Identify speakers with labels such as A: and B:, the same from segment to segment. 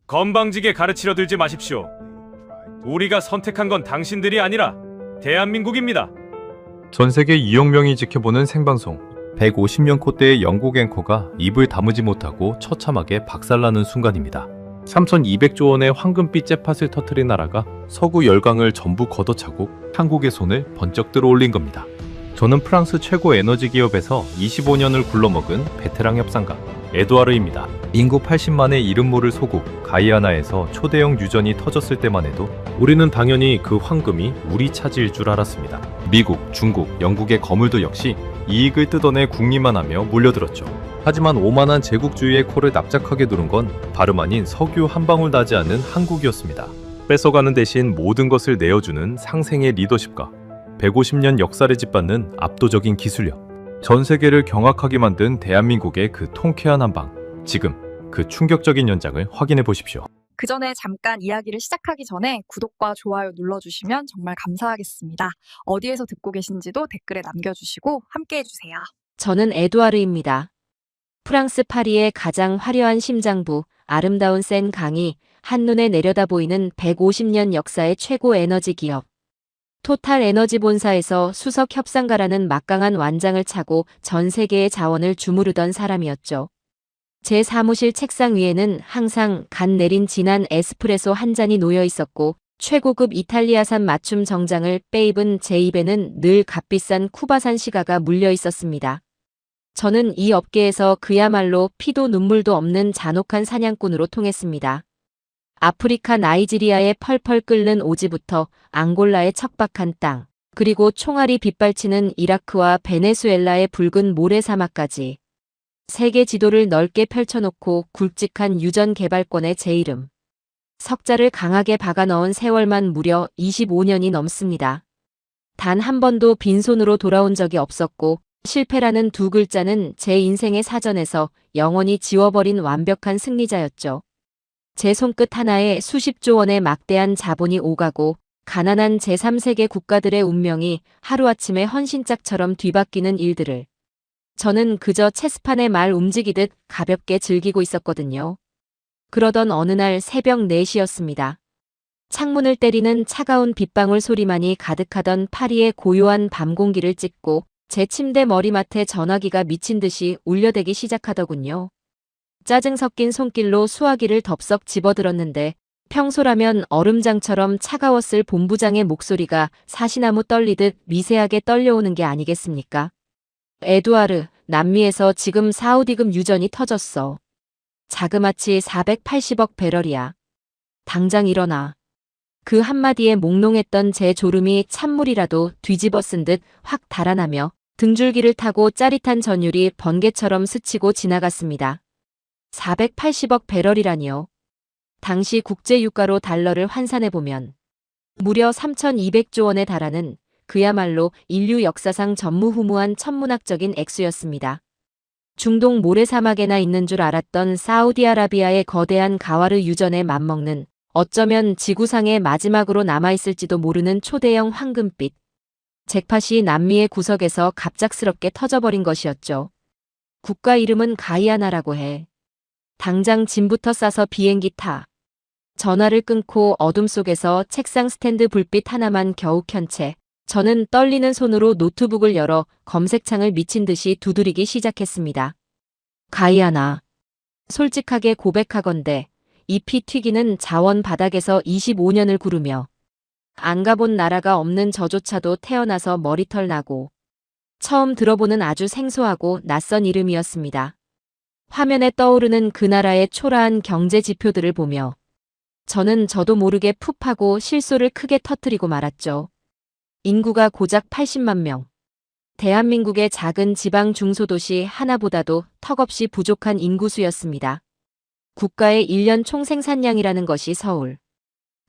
A: 건방지게 가르치려 들지 마십시오. 우리가 선택한 건 당신들이 아니라 대한민국입니다.
B: 전 세계 2억 명이 지켜보는 생방송. 150년 콧대의 영국 앵커가 입을 다무지 못하고 처참하게 박살나는 순간입니다. 3,200조 원의 황금빛 jet팟을 터뜨린 나라가 서구 열강을 전부 걷어차고 한국의 손을 번쩍 들어올린 겁니다. 저는 프랑스 최고 에너지 기업에서 25년을 굴러먹은 베테랑 협상가 에두아르입니다. 인구 80만의 이름 모를 소국 가이아나에서 초대형 유전이 터졌을 때만 해도 우리는 당연히 그 황금이 우리 차지일 줄 알았습니다. 미국, 중국, 영국의 거물도 역시 이익을 뜯어내 국리만 하며 몰려들었죠. 하지만 오만한 제국주의의 코를 납작하게 누른 건 다름 아닌 석유 한 방울 나지 않은 한국이었습니다. 뺏어가는 대신 모든 것을 내어주는 상생의 리더십과 150년 역사를 짓밟는 압도적인 기술력, 전 세계를 경악하게 만든 대한민국의 그 통쾌한 한방, 지금 그 충격적인 연장을 확인해 보십시오.
C: 그 전에 잠깐 이야기를 시작하기 전에 구독과 좋아요 눌러주시면 정말 감사하겠습니다. 어디에서 듣고 계신지도 댓글에 남겨주시고 함께 해주세요.
D: 저는 에두아르입니다. 프랑스 파리의 가장 화려한 심장부, 아름다운 센 강이 한눈에 내려다 보이는 150년 역사의 최고 에너지 기업. 토탈 에너지 본사에서 수석 협상가라는 막강한 완장을 차고 전 세계의 자원을 주무르던 사람이었죠. 제 사무실 책상 위에는 항상 간 내린 진한 에스프레소 한 잔이 놓여 있었고 최고급 이탈리아산 맞춤 정장을 빼입은 제 입에는 늘 값비싼 쿠바산 시가가 물려 있었습니다. 저는 이 업계에서 그야말로 피도 눈물도 없는 잔혹한 사냥꾼으로 통했습니다. 아프리카 나이지리아의 펄펄 끓는 오지부터 앙골라의 척박한 땅, 그리고 총알이 빗발치는 이라크와 베네수엘라의 붉은 모래사막까지 세계 지도를 넓게 펼쳐놓고 굵직한 유전 개발권의 제 이름. 석자를 강하게 박아넣은 세월만 무려 25년이 넘습니다. 단 한 번도 빈손으로 돌아온 적이 없었고 실패라는 두 글자는 제 인생의 사전에서 영원히 지워버린 완벽한 승리자였죠. 제 손끝 하나에 수십조 원의 막대한 자본이 오가고 가난한 제3세계 국가들의 운명이 하루아침에 헌신짝처럼 뒤바뀌는 일들을 저는 그저 체스판의 말 움직이듯 가볍게 즐기고 있었거든요. 그러던 어느 날 새벽 4시였습니다. 창문을 때리는 차가운 빗방울 소리만이 가득하던 파리의 고요한 밤 공기를 찢고 제 침대 머리맡에 전화기가 미친 듯이 울려대기 시작하더군요. 짜증 섞인 손길로 수화기를 덥석 집어들었는데 평소라면 얼음장처럼 차가웠을 본부장의 목소리가 사시나무 떨리듯 미세하게 떨려오는 게 아니겠습니까? 에두아르, 남미에서 지금 사우디급 유전이 터졌어. 자그마치 480억 배럴이야. 당장 일어나. 그 한마디에 몽롱했던 제 졸음이 찬물이라도 뒤집어 쓴 듯 확 달아나며 등줄기를 타고 짜릿한 전율이 번개처럼 스치고 지나갔습니다. 480억 배럴이라니요. 당시 국제유가로 달러를 환산해보면 무려 3,200조 원에 달하는 그야말로 인류 역사상 전무후무한 천문학적인 액수였습니다. 중동 모래사막에나 있는 줄 알았던 사우디아라비아의 거대한 가와르 유전에 맞먹는 어쩌면 지구상의 마지막으로 남아있을지도 모르는 초대형 황금빛 잭팟이 남미의 구석에서 갑작스럽게 터져버린 것이었죠. 국가 이름은 가이아나라고 해. 당장 짐부터 싸서 비행기 타. 전화를 끊고 어둠 속에서 책상 스탠드 불빛 하나만 겨우 켠 채 저는 떨리는 손으로 노트북을 열어 검색창을 미친 듯이 두드리기 시작했습니다. 가이아나. 솔직하게 고백하건대 잎이 튀기는 자원 바닥에서 25년을 구르며 안 가본 나라가 없는 저조차도 태어나서 머리털 나고 처음 들어보는 아주 생소하고 낯선 이름이었습니다. 화면에 떠오르는 그 나라의 초라한 경제 지표들을 보며 저는 저도 모르게 푹하고 실소를 크게 터뜨리고 말았죠. 인구가 고작 80만 명. 대한민국의 작은 지방 중소도시 하나보다도 턱없이 부족한 인구수였습니다. 국가의 1년 총생산량이라는 것이 서울,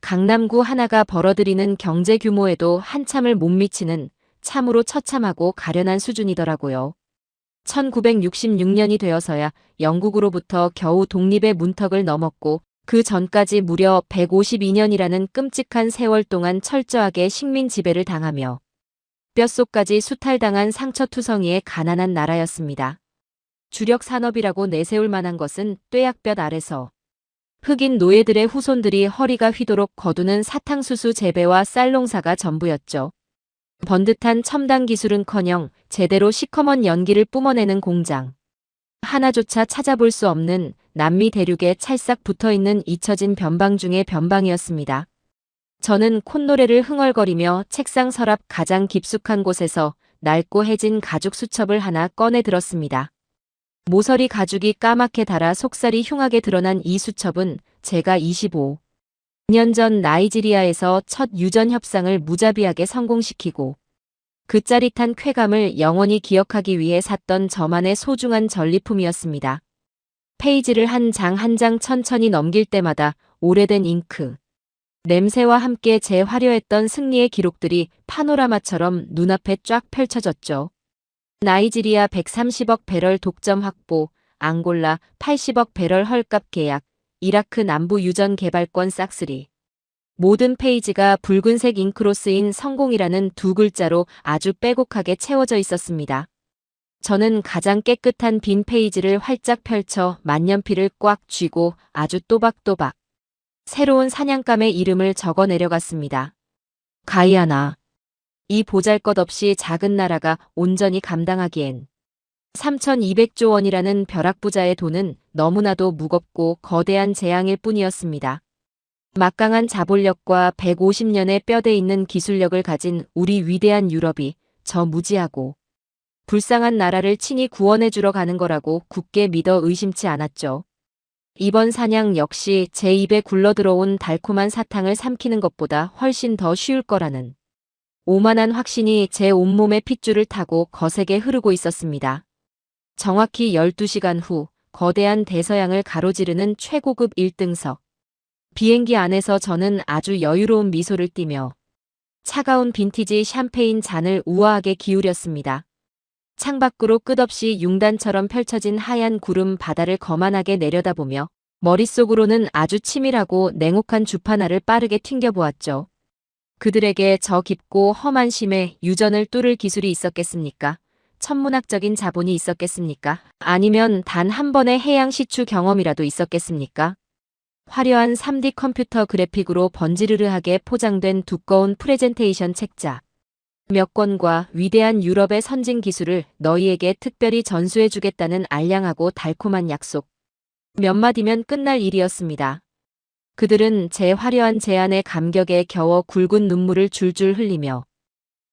D: 강남구 하나가 벌어들이는 경제 규모에도 한참을 못 미치는 참으로 처참하고 가련한 수준이더라고요. 1966년이 되어서야 영국으로부터 겨우 독립의 문턱을 넘었고 그 전까지 무려 152년이라는 끔찍한 세월 동안 철저하게 식민 지배를 당하며 뼛속까지 수탈당한 상처투성이의 가난한 나라였습니다. 주력 산업이라고 내세울 만한 것은 뙤약볕 아래서 흑인 노예들의 후손들이 허리가 휘도록 거두는 사탕수수 재배와 쌀 농사가 전부였죠. 번듯한 첨단 기술은커녕 제대로 시커먼 연기를 뿜어내는 공장. 하나조차 찾아볼 수 없는 남미 대륙에 찰싹 붙어있는 잊혀진 변방 중의 변방이었습니다. 저는 콧노래를 흥얼거리며 책상 서랍 가장 깊숙한 곳에서 낡고 해진 가죽 수첩을 하나 꺼내 들었습니다. 모서리 가죽이 까맣게 달아 속살이 흉하게 드러난 이 수첩은 제가 25년 전 나이지리아에서 첫 유전 협상을 무자비하게 성공시키고 그 짜릿한 쾌감을 영원히 기억하기 위해 샀던 저만의 소중한 전리품이었습니다. 페이지를 한 장 한 장 천천히 넘길 때마다 오래된 잉크, 냄새와 함께 제 화려했던 승리의 기록들이 파노라마처럼 눈앞에 쫙 펼쳐졌죠. 나이지리아 130억 배럴 독점 확보, 앙골라 80억 배럴 헐값 계약, 이라크 남부 유전 개발권 싹쓸이. 모든 페이지가 붉은색 잉크로 쓰인 성공이라는 두 글자로 아주 빼곡하게 채워져 있었습니다. 저는 가장 깨끗한 빈 페이지를 활짝 펼쳐 만년필을 꽉 쥐고 아주 또박또박 새로운 사냥감의 이름을 적어 내려갔습니다. 가이아나. 이 보잘것없이 작은 나라가 온전히 감당하기엔 3,200조 원이라는 벼락부자의 돈은 너무나도 무겁고 거대한 재앙일 뿐이었습니다. 막강한 자본력과 150년의 뼈대 있는 기술력을 가진 우리 위대한 유럽이 저 무지하고 불쌍한 나라를 친히 구원해주러 가는 거라고 굳게 믿어 의심치 않았죠. 이번 사냥 역시 제 입에 굴러들어온 달콤한 사탕을 삼키는 것보다 훨씬 더 쉬울 거라는 오만한 확신이 제 온몸의 핏줄을 타고 거세게 흐르고 있었습니다. 정확히 12시간 후 거대한 대서양을 가로지르는 최고급 1등석. 비행기 안에서 저는 아주 여유로운 미소를 띠며 차가운 빈티지 샴페인 잔을 우아하게 기울였습니다. 창밖으로 끝없이 융단처럼 펼쳐진 하얀 구름 바다를 거만하게 내려다보며 머릿속으로는 아주 치밀하고 냉혹한 주파나를 빠르게 튕겨보았죠. 그들에게 저 깊고 험한 심에 유전을 뚫을 기술이 있었겠습니까? 천문학적인 자본이 있었겠습니까? 아니면 단 한 번의 해양 시추 경험이라도 있었겠습니까? 화려한 3D 컴퓨터 그래픽으로 번지르르하게 포장된 두꺼운 프레젠테이션 책자 몇 권과 위대한 유럽의 선진 기술을 너희에게 특별히 전수해주겠다는 알량하고 달콤한 약속. 몇 마디면 끝날 일이었습니다. 그들은 제 화려한 제안의 감격에 겨워 굵은 눈물을 줄줄 흘리며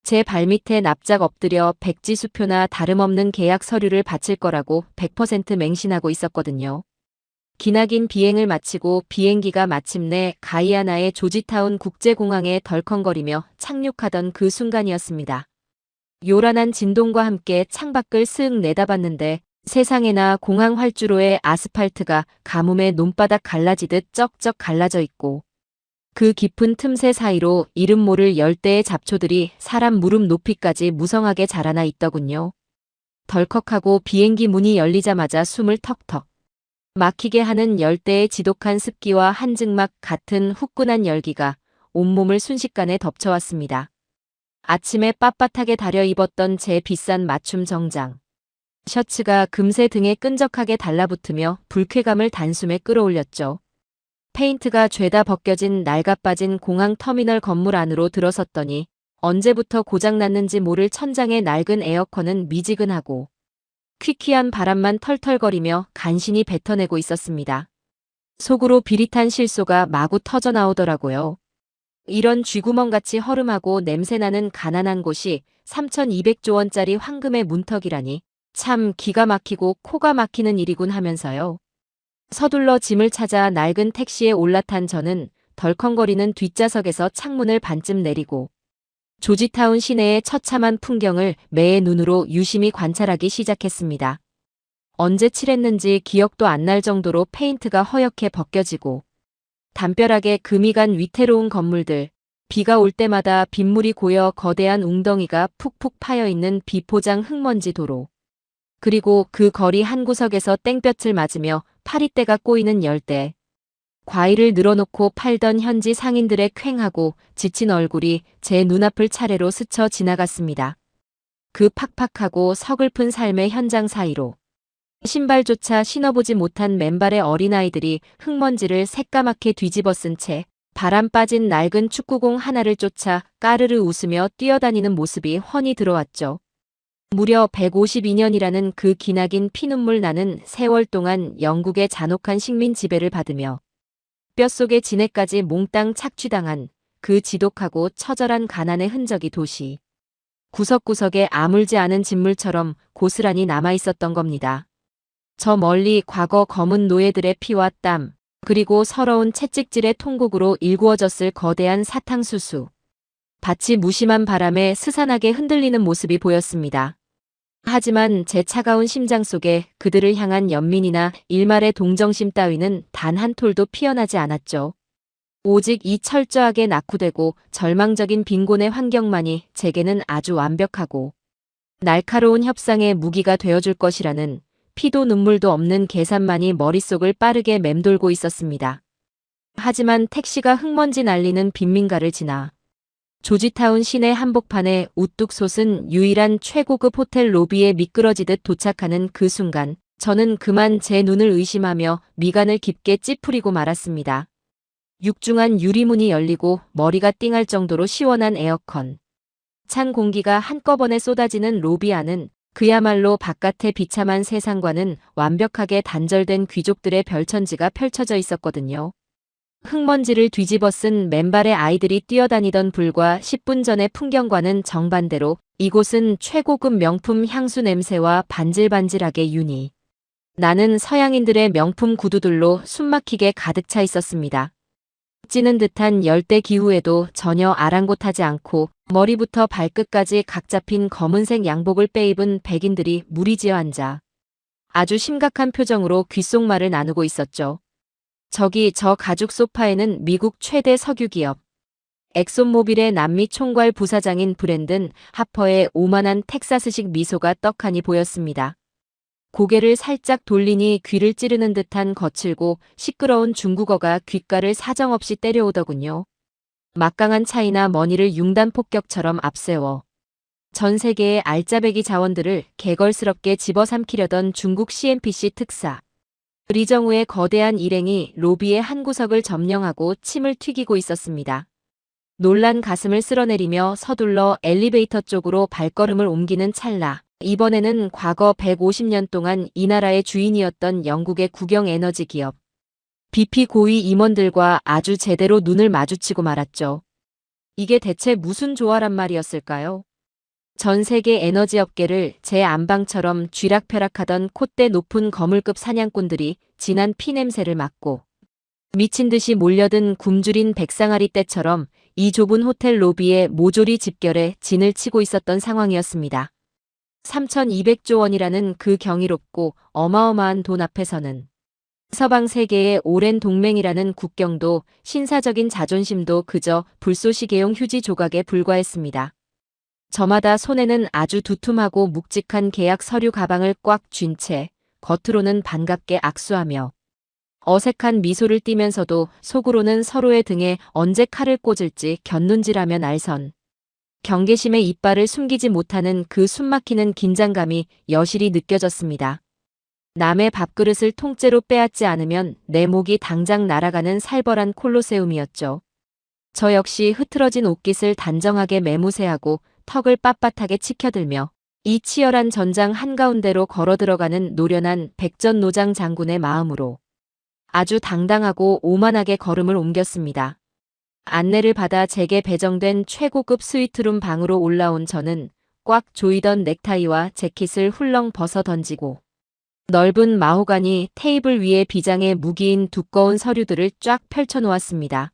D: 제 발밑에 납작 엎드려 백지수표나 다름없는 계약 서류를 바칠 거라고 100% 맹신하고 있었거든요. 기나긴 비행을 마치고 비행기가 마침내 가이아나의 조지타운 국제공항에 덜컹거리며 착륙하던 그 순간이었습니다. 요란한 진동과 함께 창밖을 쓱 내다봤는데 세상에나 공항 활주로의 아스팔트가 가뭄에 논바닥 갈라지듯 쩍쩍 갈라져 있고 그 깊은 틈새 사이로 이름 모를 열대의 잡초들이 사람 무릎 높이까지 무성하게 자라나 있더군요. 덜컥하고 비행기 문이 열리자마자 숨을 턱턱 막히게 하는 열대의 지독한 습기와 한증막 같은 후끈한 열기가 온몸을 순식간에 덮쳐왔습니다. 아침에 빳빳하게 다려 입었던 제 비싼 맞춤 정장. 셔츠가 금세 등에 끈적하게 달라붙으며 불쾌감을 단숨에 끌어올렸죠. 페인트가 죄다 벗겨진 낡아빠진 공항 터미널 건물 안으로 들어섰더니 언제부터 고장났는지 모를 천장의 낡은 에어컨은 미지근하고 퀴퀴한 바람만 털털거리며 간신히 뱉어내고 있었습니다. 속으로 비릿한 실소가 마구 터져나오더라고요. 이런 쥐구멍같이 허름하고 냄새나는 가난한 곳이 3,200조 원짜리 황금의 문턱이라니 참 기가 막히고 코가 막히는 일이군 하면서요. 서둘러 짐을 찾아 낡은 택시에 올라탄 저는 덜컹거리는 뒷좌석에서 창문을 반쯤 내리고 조지타운 시내의 처참한 풍경을 매의 눈으로 유심히 관찰하기 시작했습니다. 언제 칠했는지 기억도 안 날 정도로 페인트가 허옇게 벗겨지고 담벼락에 금이 간 위태로운 건물들, 비가 올 때마다 빗물이 고여 거대한 웅덩이가 푹푹 파여있는 비포장 흙먼지 도로, 그리고 그 거리 한 구석에서 땡볕을 맞으며 파리떼가 꼬이는 열대, 과일을 늘어놓고 팔던 현지 상인들의 퀭하고 지친 얼굴이 제 눈앞을 차례로 스쳐 지나갔습니다. 그 팍팍하고 서글픈 삶의 현장 사이로 신발조차 신어보지 못한 맨발의 어린아이들이 흙먼지를 새까맣게 뒤집어 쓴 채 바람 빠진 낡은 축구공 하나를 쫓아 까르르 웃으며 뛰어다니는 모습이 훤히 들어왔죠. 무려 152년이라는 그 기나긴 피눈물 나는 세월 동안 영국의 잔혹한 식민 지배를 받으며 뼛속에 진해까지 몽땅 착취당한 그 지독하고 처절한 가난의 흔적이 도시 구석구석에 아물지 않은 진물처럼 고스란히 남아있었던 겁니다. 저 멀리 과거 검은 노예들의 피와 땀, 그리고 서러운 채찍질의 통곡으로 일구어졌을 거대한 사탕수수. 밭이 무심한 바람에 스산하게 흔들리는 모습이 보였습니다. 하지만 제 차가운 심장 속에 그들을 향한 연민이나 일말의 동정심 따위는 단 한 톨도 피어나지 않았죠. 오직 이 철저하게 낙후되고 절망적인 빈곤의 환경만이 제게는 아주 완벽하고 날카로운 협상의 무기가 되어줄 것이라는 피도 눈물도 없는 계산만이 머릿속을 빠르게 맴돌고 있었습니다. 하지만 택시가 흙먼지 날리는 빈민가를 지나 조지타운 시내 한복판에 우뚝 솟은 유일한 최고급 호텔 로비에 미끄러지듯 도착하는 그 순간 저는 그만 제 눈을 의심하며 미간을 깊게 찌푸리고 말았습니다. 육중한 유리문이 열리고 머리가 띵할 정도로 시원한 에어컨. 찬 공기가 한꺼번에 쏟아지는 로비 안은 그야말로 바깥의 비참한 세상과는 완벽하게 단절된 귀족들의 별천지가 펼쳐져 있었거든요. 흙먼지를 뒤집어 쓴 맨발의 아이들이 뛰어다니던 불과 10분 전의 풍경과는 정반대로 이곳은 최고급 명품 향수 냄새와 반질반질하게 윤이 나는 서양인들의 명품 구두들로 숨막히게 가득 차 있었습니다. 찌는 듯한 열대 기후에도 전혀 아랑곳하지 않고 머리부터 발끝까지 각 잡힌 검은색 양복을 빼입은 백인들이 무리지어 앉아 아주 심각한 표정으로 귓속말을 나누고 있었죠. 저기 저 가죽 소파에는 미국 최대 석유기업 엑손모빌의 남미 총괄 부사장인 브랜든 하퍼의 오만한 텍사스식 미소가 떡하니 보였습니다. 고개를 살짝 돌리니 귀를 찌르는 듯한 거칠고 시끄러운 중국어가 귓가를 사정없이 때려오더군요. 막강한 차이나 머니를 융단 폭격처럼 앞세워 전 세계의 알짜배기 자원들을 개걸스럽게 집어삼키려던 중국 CNPC 특사 리정우의 거대한 일행이 로비의 한 구석을 점령하고 침을 튀기고 있었습니다. 놀란 가슴을 쓸어내리며 서둘러 엘리베이터 쪽으로 발걸음을 옮기는 찰나 이번에는 과거 150년 동안 이 나라의 주인이었던 영국의 국영에너지 기업 BP 고위 임원들과 아주 제대로 눈을 마주치고 말았죠. 이게 대체 무슨 조화란 말이었을까요? 전 세계 에너지 업계를 제 안방처럼 쥐락펴락하던 콧대 높은 거물급 사냥꾼들이 진한 피냄새를 맡고 미친 듯이 몰려든 굶주린 백상아리 떼처럼 이 좁은 호텔 로비에 모조리 집결해 진을 치고 있었던 상황이었습니다. 3,200조 원이라는 그 경이롭고 어마어마한 돈 앞에서는 서방 세계의 오랜 동맹이라는 국경도 신사적인 자존심도 그저 불쏘시개용 휴지 조각에 불과했습니다. 저마다 손에는 아주 두툼하고 묵직한 계약 서류 가방을 꽉 쥔 채 겉으로는 반갑게 악수하며 어색한 미소를 띠면서도 속으로는 서로의 등에 언제 칼을 꽂을지 곁눈질하며 날선 경계심의 이빨을 숨기지 못하는 그 숨막히는 긴장감이 여실히 느껴졌습니다. 남의 밥그릇을 통째로 빼앗지 않으면 내 목이 당장 날아가는 살벌한 콜로세움이었죠. 저 역시 흐트러진 옷깃을 단정하게 매무새하고 턱을 빳빳하게 치켜들며 이 치열한 전장 한가운데로 걸어들어가는 노련한 백전노장 장군의 마음으로 아주 당당하고 오만하게 걸음을 옮겼습니다. 안내를 받아 제게 배정된 최고급 스위트룸 방으로 올라온 저는 꽉 조이던 넥타이와 재킷을 훌렁 벗어 던지고 넓은 마호가니 테이블 위에 비장의 무기인 두꺼운 서류들을 쫙 펼쳐놓았습니다.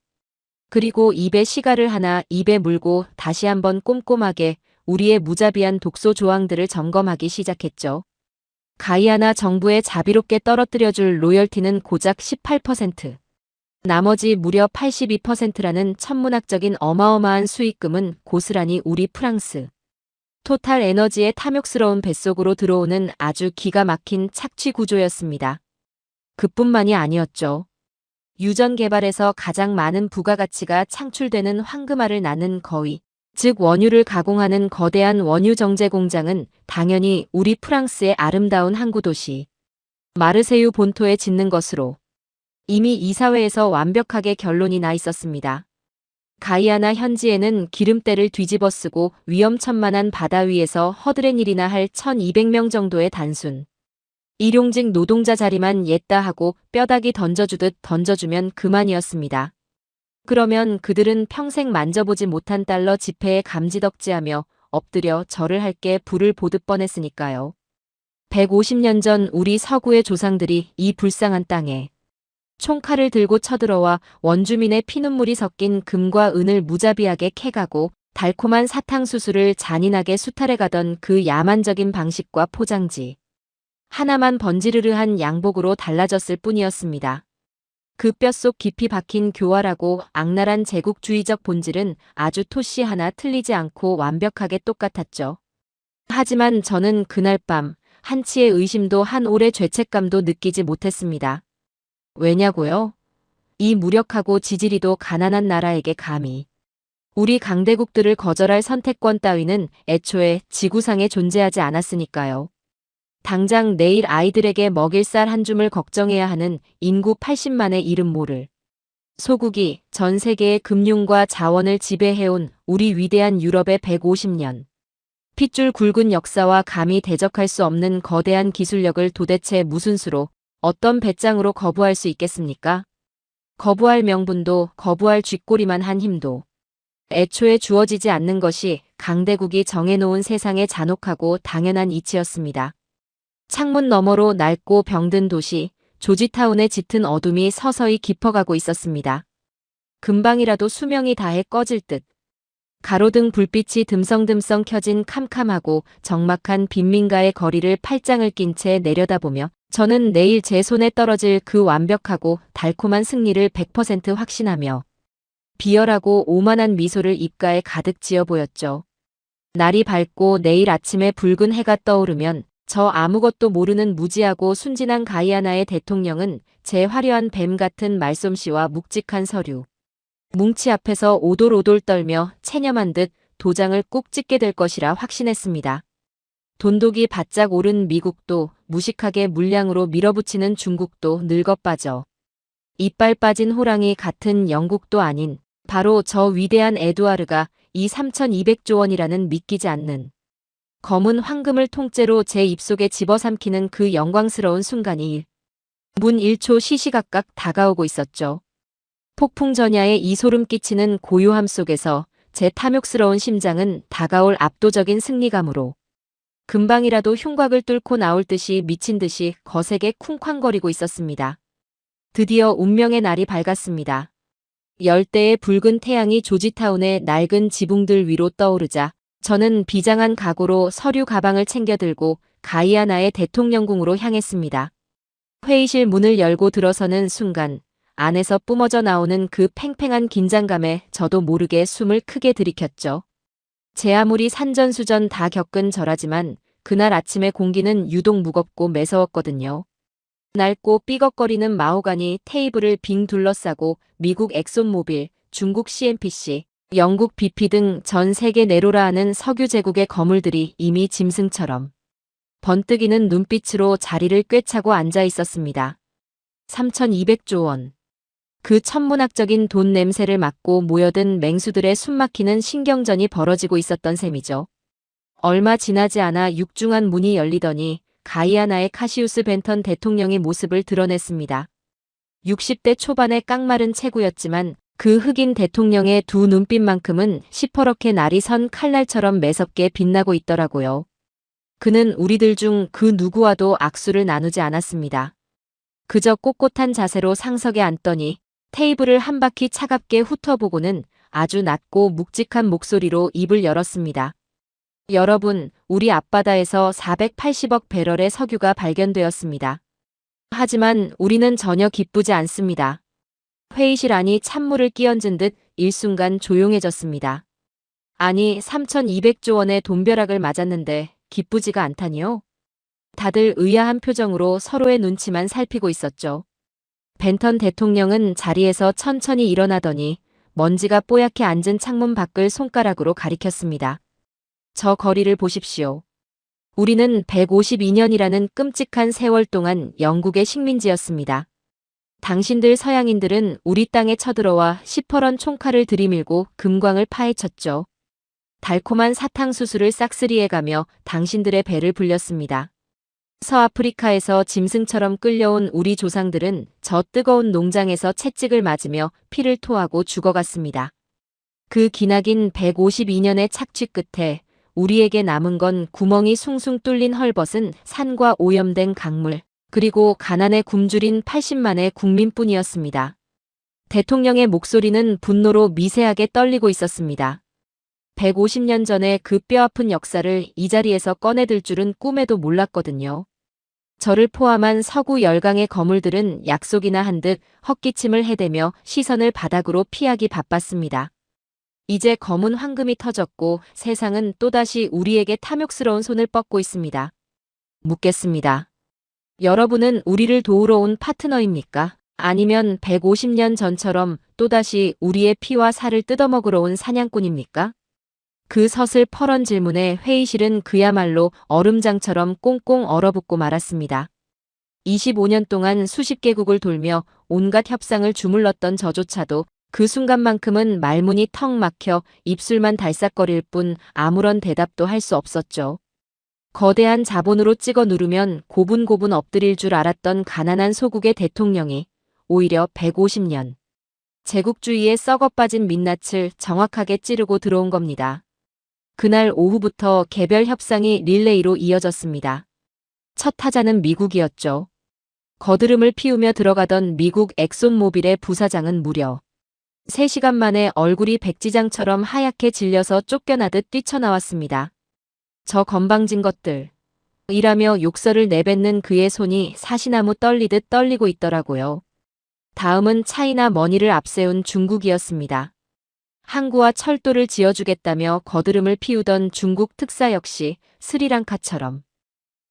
D: 그리고 입에 시가를 하나 입에 물고 다시 한번 꼼꼼하게 우리의 무자비한 독소 조항들을 점검하기 시작했죠. 가이아나 정부에 자비롭게 떨어뜨려줄 로열티는 고작 18%. 나머지 무려 82%라는 천문학적인 어마어마한 수익금은 고스란히 우리 프랑스 토탈 에너지의 탐욕스러운 뱃속으로 들어오는 아주 기가 막힌 착취 구조였습니다. 그뿐만이 아니었죠. 유전 개발에서 가장 많은 부가가치가 창출되는 황금알을 낳는 거위, 즉 원유를 가공하는 거대한 원유 정제 공장은 당연히 우리 프랑스의 아름다운 항구 도시 마르세유 본토에 짓는 것으로 이미 이사회에서 완벽하게 결론이 나 있었습니다. 가이아나 현지에는 기름때를 뒤집어 쓰고 위험천만한 바다 위에서 허드렛일이나 할 1200명 정도의 단순 일용직 노동자 자리만 옛다 하고 뼈다귀 던져주듯 던져주면 그만이었습니다. 그러면 그들은 평생 만져보지 못한 달러 지폐에 감지덕지하며 엎드려 절을 할게 불을 보듯 뻔했으니까요. 150년 전 우리 서구의 조상들이 이 불쌍한 땅에 총칼을 들고 쳐들어와 원주민의 피눈물이 섞인 금과 은을 무자비하게 캐가고 달콤한 사탕수수를 잔인하게 수탈해가던 그 야만적인 방식과 포장지 하나만 번지르르한 양복으로 달라졌을 뿐이었습니다. 그 뼛속 깊이 박힌 교활하고 악랄한 제국주의적 본질은 아주 토씨 하나 틀리지 않고 완벽하게 똑같았죠. 하지만 저는 그날 밤 한치의 의심도 한 올의 죄책감도 느끼지 못했습니다. 왜냐고요? 이 무력하고 지지리도 가난한 나라에게 감히 우리 강대국들을 거절할 선택권 따위는 애초에 지구상에 존재하지 않았으니까요. 당장 내일 아이들에게 먹일 쌀 한 줌을 걱정해야 하는 인구 80만의 이름 모를 소국이 전 세계의 금융과 자원을 지배해온 우리 위대한 유럽의 150년 핏줄 굵은 역사와 감히 대적할 수 없는 거대한 기술력을 도대체 무슨 수로 어떤 배짱으로 거부할 수 있겠습니까? 거부할 명분도 거부할 쥐꼬리만 한 힘도 애초에 주어지지 않는 것이 강대국이 정해놓은 세상의 잔혹하고 당연한 이치였습니다. 창문 너머로 낡고 병든 도시 조지타운의 짙은 어둠이 서서히 깊어가고 있었습니다. 금방이라도 수명이 다해 꺼질 듯 가로등 불빛이 듬성듬성 켜진 캄캄하고 적막한 빈민가의 거리를 팔짱을 낀 채 내려다보며 저는 내일 제 손에 떨어질 그 완벽하고 달콤한 승리를 100% 확신하며 비열하고 오만한 미소를 입가에 가득 지어 보였죠. 날이 밝고 내일 아침에 붉은 해가 떠오르면 저 아무것도 모르는 무지하고 순진한 가이아나의 대통령은 제 화려한 뱀 같은 말솜씨와 묵직한 서류 뭉치 앞에서 오돌오돌 떨며 체념한 듯 도장을 꾹 찍게 될 것이라 확신했습니다. 돈독이 바짝 오른 미국도 무식하게 물량으로 밀어붙이는 중국도 늙어빠져 이빨 빠진 호랑이 같은 영국도 아닌 바로 저 위대한 에두아르가 이 3200조 원이라는 믿기지 않는 검은 황금을 통째로 제 입속에 집어삼키는 그 영광스러운 순간이 문 1초 시시각각 다가오고 있었죠. 폭풍 전야의 이 소름 끼치는 고요함 속에서 제 탐욕스러운 심장은 다가올 압도적인 승리감으로 금방이라도 흉곽을 뚫고 나올 듯이 미친 듯이 거세게 쿵쾅거리고 있었습니다. 드디어 운명의 날이 밝았습니다. 열대의 붉은 태양이 조지타운의 낡은 지붕들 위로 떠오르자 저는 비장한 각오로 서류 가방을 챙겨 들고 가이아나의 대통령궁으로 향했습니다. 회의실 문을 열고 들어서는 순간 안에서 뿜어져 나오는 그 팽팽한 긴장감에 저도 모르게 숨을 크게 들이켰죠. 제 아무리 산전수전 다 겪은 저라지만 그날 아침의 공기는 유독 무겁고 매서웠거든요. 낡고 삐걱거리는 마호가니 테이블을 빙 둘러싸고 미국 엑손모빌, 중국 CNPC, 영국 BP 등 전 세계 내로라 하는 석유 제국의 거물들이 이미 짐승처럼 번뜩이는 눈빛으로 자리를 꿰차고 앉아 있었습니다. 3200조 원. 그 천문학적인 돈 냄새를 맡고 모여든 맹수들의 숨막히는 신경전이 벌어지고 있었던 셈이죠. 얼마 지나지 않아 육중한 문이 열리더니 가이아나의 카시우스 벤턴 대통령의 모습을 드러냈습니다. 60대 초반의 깡마른 체구였지만 그 흑인 대통령의 두 눈빛만큼은 시퍼렇게 날이 선 칼날처럼 매섭게 빛나고 있더라고요. 그는 우리들 중 그 누구와도 악수를 나누지 않았습니다. 그저 꼿꼿한 자세로 상석에 앉더니 테이블을 한 바퀴 차갑게 훑어보고는 아주 낮고 묵직한 목소리로 입을 열었습니다. 여러분, 우리 앞바다에서 480억 배럴의 석유가 발견되었습니다. 하지만 우리는 전혀 기쁘지 않습니다. 회의실 안이 찬물을 끼얹은 듯 일순간 조용해졌습니다. 아니, 3200조 원의 돈벼락을 맞았는데 기쁘지가 않다니요? 다들 의아한 표정으로 서로의 눈치만 살피고 있었죠. 벤턴 대통령은 자리에서 천천히 일어나더니 먼지가 뽀얗게 앉은 창문 밖을 손가락으로 가리켰습니다. 저 거리를 보십시오. 우리는 152년이라는 끔찍한 세월 동안 영국의 식민지였습니다. 당신들 서양인들은 우리 땅에 쳐들어와 시퍼런 총칼을 들이밀고 금광을 파헤쳤죠. 달콤한 사탕수수를 싹쓸이해가며 당신들의 배를 불렸습니다. 서아프리카에서 짐승처럼 끌려온 우리 조상들은 저 뜨거운 농장에서 채찍을 맞으며 피를 토하고 죽어갔습니다. 그 기나긴 152년의 착취 끝에 우리에게 남은 건 구멍이 숭숭 뚫린 헐벗은 산과 오염된 강물, 그리고 가난에 굶주린 80만의 국민뿐이었습니다. 대통령의 목소리는 분노로 미세하게 떨리고 있었습니다. 150년 전에 그 뼈아픈 역사를 이 자리에서 꺼내들 줄은 꿈에도 몰랐거든요. 저를 포함한 서구 열강의 거물들은 약속이나 한 듯 헛기침을 해대며 시선을 바닥으로 피하기 바빴습니다. 이제 검은 황금이 터졌고 세상은 또다시 우리에게 탐욕스러운 손을 뻗고 있습니다. 묻겠습니다. 여러분은 우리를 도우러 온 파트너입니까? 아니면 150년 전처럼 또다시 우리의 피와 살을 뜯어먹으러 온 사냥꾼입니까? 그 서슬퍼런 질문에 회의실은 그야말로 얼음장처럼 꽁꽁 얼어붙고 말았습니다. 25년 동안 수십 개국을 돌며 온갖 협상을 주물렀던 저조차도 그 순간만큼은 말문이 턱 막혀 입술만 달싹거릴 뿐 아무런 대답도 할 수 없었죠. 거대한 자본으로 찍어 누르면 고분고분 엎드릴 줄 알았던 가난한 소국의 대통령이 오히려 150년 제국주의의 썩어빠진 민낯을 정확하게 찌르고 들어온 겁니다. 그날 오후부터 개별 협상이 릴레이로 이어졌습니다. 첫 타자는 미국이었죠. 거드름을 피우며 들어가던 미국 엑손모빌의 부사장은 무려 3시간 만에 얼굴이 백지장처럼 하얗게 질려서 쫓겨나듯 뛰쳐나왔습니다. 저 건방진 것들. 이라며 욕설을 내뱉는 그의 손이 사시나무 떨리듯 떨리고 있더라고요. 다음은 차이나 머니를 앞세운 중국이었습니다. 항구와 철도를 지어주겠다며 거드름을 피우던 중국 특사 역시 스리랑카처럼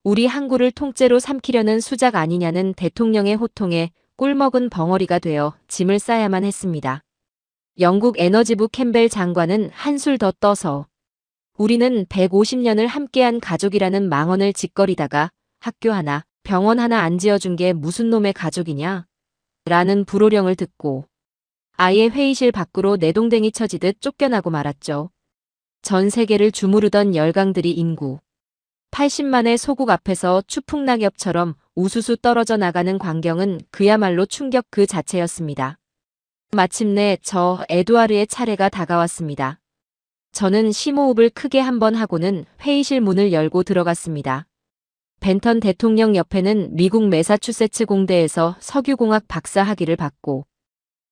D: 우리 항구를 통째로 삼키려는 수작 아니냐는 대통령의 호통에 꿀먹은 벙어리가 되어 짐을 싸야만 했습니다. 영국 에너지부 캠벨 장관은 한술 더 떠서 우리는 150년을 함께한 가족이라는 망언을 짓거리다가 학교 하나, 병원 하나 안 지어준 게 무슨 놈의 가족이냐? 라는 불호령을 듣고 아예 회의실 밖으로 내동댕이 쳐지듯 쫓겨나고 말았죠. 전 세계를 주무르던 열강들이 인구 80만의 소국 앞에서 추풍낙엽처럼 우수수 떨어져 나가는 광경은 그야말로 충격 그 자체였습니다. 마침내 저 에두아르의 차례가 다가왔습니다. 저는 심호흡을 크게 한번 하고는 회의실 문을 열고 들어갔습니다. 벤턴 대통령 옆에는 미국 매사추세츠 공대에서 석유공학 박사 학위를 받고